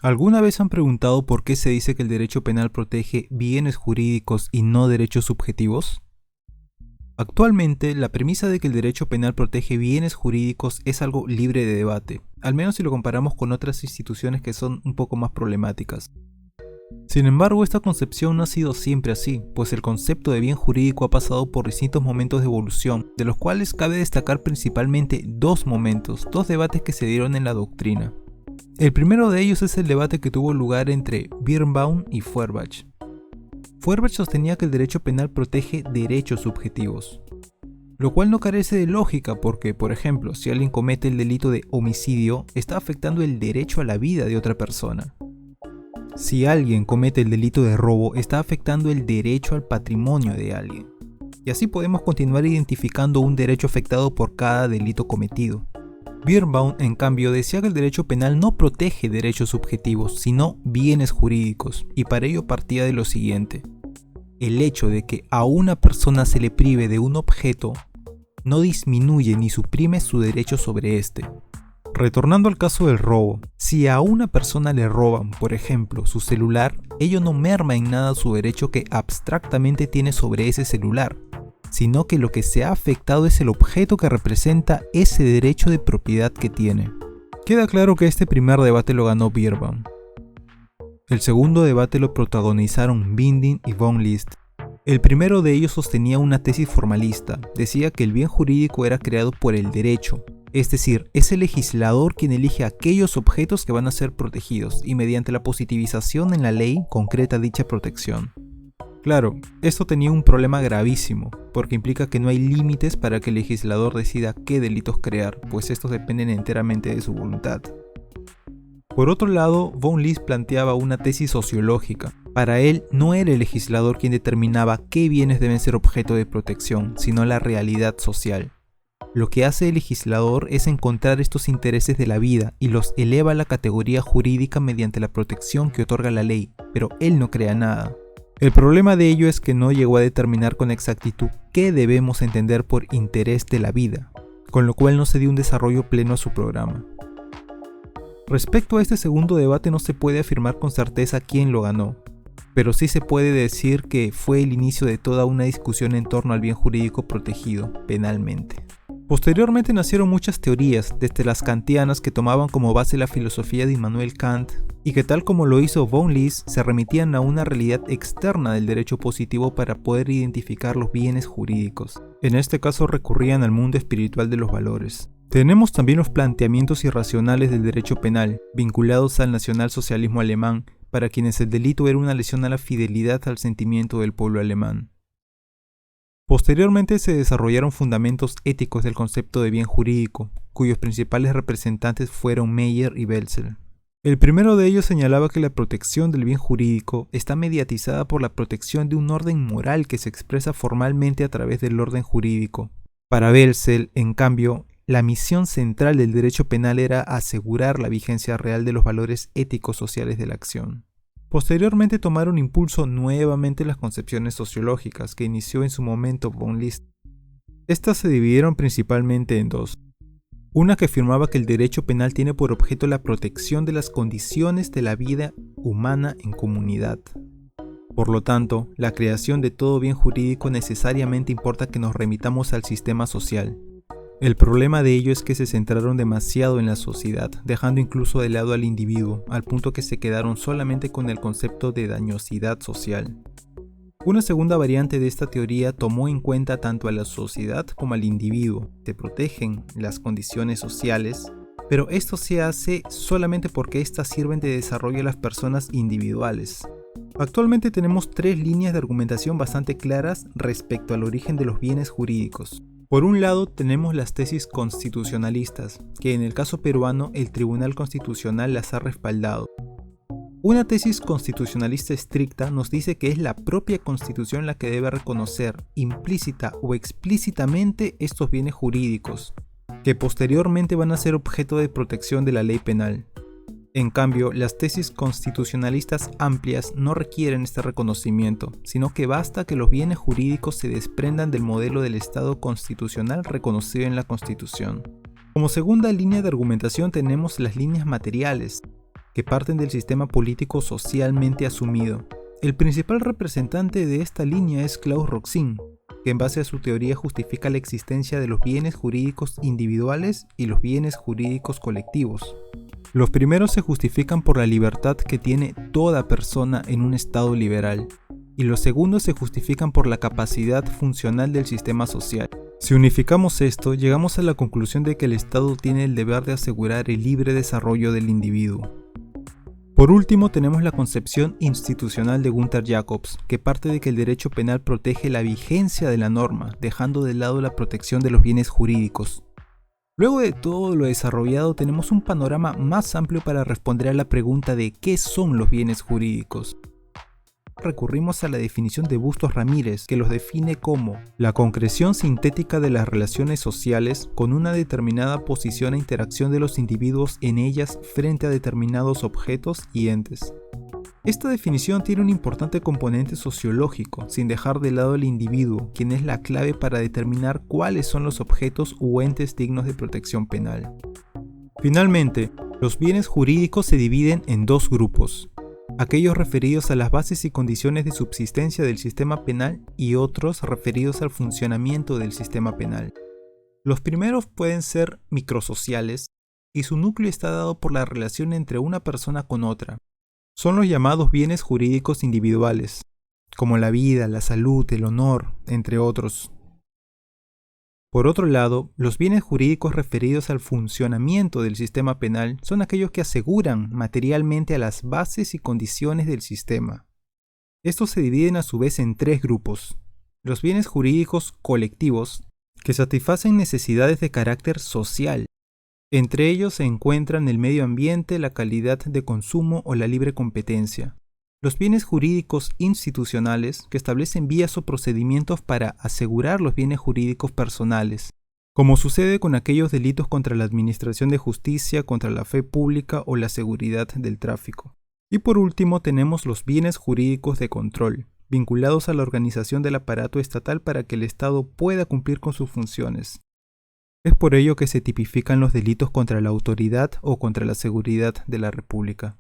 ¿Alguna vez han preguntado por qué se dice que el derecho penal protege bienes jurídicos y no derechos subjetivos? Actualmente, la premisa de que el derecho penal protege bienes jurídicos es algo libre de debate, al menos si lo comparamos con otras instituciones que son un poco más problemáticas. Sin embargo, esta concepción no ha sido siempre así, pues el concepto de bien jurídico ha pasado por distintos momentos de evolución, de los cuales cabe destacar principalmente dos debates que se dieron en la doctrina. El primero de ellos es el debate que tuvo lugar entre Birnbaum y Feuerbach. Feuerbach sostenía que el derecho penal protege derechos subjetivos, lo cual no carece de lógica porque, por ejemplo, si alguien comete el delito de homicidio, está afectando el derecho a la vida de otra persona. Si alguien comete el delito de robo, está afectando el derecho al patrimonio de alguien. Y así podemos continuar identificando un derecho afectado por cada delito cometido. Birnbaum, en cambio, decía que el derecho penal no protege derechos subjetivos, sino bienes jurídicos, y para ello partía de lo siguiente. El hecho de que a una persona se le prive de un objeto no disminuye ni suprime su derecho sobre este. Retornando al caso del robo, si a una persona le roban, por ejemplo, su celular, ello no merma en nada su derecho que abstractamente tiene sobre ese celular, sino que lo que se ha afectado es el objeto que representa ese derecho de propiedad que tiene. Queda claro que este primer debate lo ganó Birnbaum. El segundo debate lo protagonizaron Binding y von List. El primero de ellos sostenía una tesis formalista, decía que el bien jurídico era creado por el derecho, es decir, es el legislador quien elige aquellos objetos que van a ser protegidos y mediante la positivización en la ley concreta dicha protección. Claro, esto tenía un problema gravísimo, porque implica que no hay límites para que el legislador decida qué delitos crear, pues estos dependen enteramente de su voluntad. Por otro lado, von List planteaba una tesis sociológica. Para él, no era el legislador quien determinaba qué bienes deben ser objeto de protección, sino la realidad social. Lo que hace el legislador es encontrar estos intereses de la vida y los eleva a la categoría jurídica mediante la protección que otorga la ley, pero él no crea nada. El problema de ello es que no llegó a determinar con exactitud qué debemos entender por interés de la vida, con lo cual no se dio un desarrollo pleno a su programa. Respecto a este segundo debate no se puede afirmar con certeza quién lo ganó, pero sí se puede decir que fue el inicio de toda una discusión en torno al bien jurídico protegido penalmente. Posteriormente nacieron muchas teorías, desde las kantianas que tomaban como base la filosofía de Immanuel Kant, y que tal como lo hizo von List, se remitían a una realidad externa del derecho positivo para poder identificar los bienes jurídicos. En este caso recurrían al mundo espiritual de los valores. Tenemos también los planteamientos irracionales del derecho penal, vinculados al nacionalsocialismo alemán, para quienes el delito era una lesión a la fidelidad al sentimiento del pueblo alemán. Posteriormente se desarrollaron fundamentos éticos del concepto de bien jurídico, cuyos principales representantes fueron Meyer y Belzel. El primero de ellos señalaba que la protección del bien jurídico está mediatizada por la protección de un orden moral que se expresa formalmente a través del orden jurídico. Para Belzel, en cambio, la misión central del derecho penal era asegurar la vigencia real de los valores éticos sociales de la acción. Posteriormente tomaron impulso nuevamente las concepciones sociológicas que inició en su momento von List. Estas se dividieron principalmente en dos. Una que afirmaba que el derecho penal tiene por objeto la protección de las condiciones de la vida humana en comunidad. Por lo tanto, la creación de todo bien jurídico necesariamente importa que nos remitamos al sistema social. El problema de ello es que se centraron demasiado en la sociedad, dejando incluso de lado al individuo, al punto que se quedaron solamente con el concepto de dañosidad social. Una segunda variante de esta teoría tomó en cuenta tanto a la sociedad como al individuo. Se protegen las condiciones sociales, pero esto se hace solamente porque éstas sirven de desarrollo a las personas individuales. Actualmente tenemos tres líneas de argumentación bastante claras respecto al origen de los bienes jurídicos. Por un lado tenemos las tesis constitucionalistas, que en el caso peruano el Tribunal Constitucional las ha respaldado. Una tesis constitucionalista estricta nos dice que es la propia Constitución la que debe reconocer, implícita o explícitamente, estos bienes jurídicos, que posteriormente van a ser objeto de protección de la ley penal. En cambio, las tesis constitucionalistas amplias no requieren este reconocimiento, sino que basta que los bienes jurídicos se desprendan del modelo del Estado constitucional reconocido en la Constitución. Como segunda línea de argumentación tenemos las líneas materiales, que parten del sistema político socialmente asumido. El principal representante de esta línea es Klaus Roxin, que en base a su teoría justifica la existencia de los bienes jurídicos individuales y los bienes jurídicos colectivos. Los primeros se justifican por la libertad que tiene toda persona en un Estado liberal, y los segundos se justifican por la capacidad funcional del sistema social. Si unificamos esto, llegamos a la conclusión de que el Estado tiene el deber de asegurar el libre desarrollo del individuo. Por último, tenemos la concepción institucional de Gunther Jacobs, que parte de que el derecho penal protege la vigencia de la norma, dejando de lado la protección de los bienes jurídicos. Luego de todo lo desarrollado, tenemos un panorama más amplio para responder a la pregunta de ¿qué son los bienes jurídicos? Recurrimos a la definición de Bustos Ramírez, que los define como la concreción sintética de las relaciones sociales con una determinada posición e interacción de los individuos en ellas frente a determinados objetos y entes. Esta definición tiene un importante componente sociológico, sin dejar de lado al individuo, quien es la clave para determinar cuáles son los objetos u entes dignos de protección penal. Finalmente, los bienes jurídicos se dividen en dos grupos: aquellos referidos a las bases y condiciones de subsistencia del sistema penal y otros referidos al funcionamiento del sistema penal. Los primeros pueden ser microsociales y su núcleo está dado por la relación entre una persona con otra. Son los llamados bienes jurídicos individuales, como la vida, la salud, el honor, entre otros. Por otro lado, los bienes jurídicos referidos al funcionamiento del sistema penal son aquellos que aseguran materialmente a las bases y condiciones del sistema. Estos se dividen a su vez en tres grupos: los bienes jurídicos colectivos, que satisfacen necesidades de carácter social. Entre ellos se encuentran el medio ambiente, la calidad de consumo o la libre competencia. Los bienes jurídicos institucionales, que establecen vías o procedimientos para asegurar los bienes jurídicos personales, como sucede con aquellos delitos contra la administración de justicia, contra la fe pública o la seguridad del tráfico. Y por último tenemos los bienes jurídicos de control, vinculados a la organización del aparato estatal para que el Estado pueda cumplir con sus funciones. Es por ello que se tipifican los delitos contra la autoridad o contra la seguridad de la República.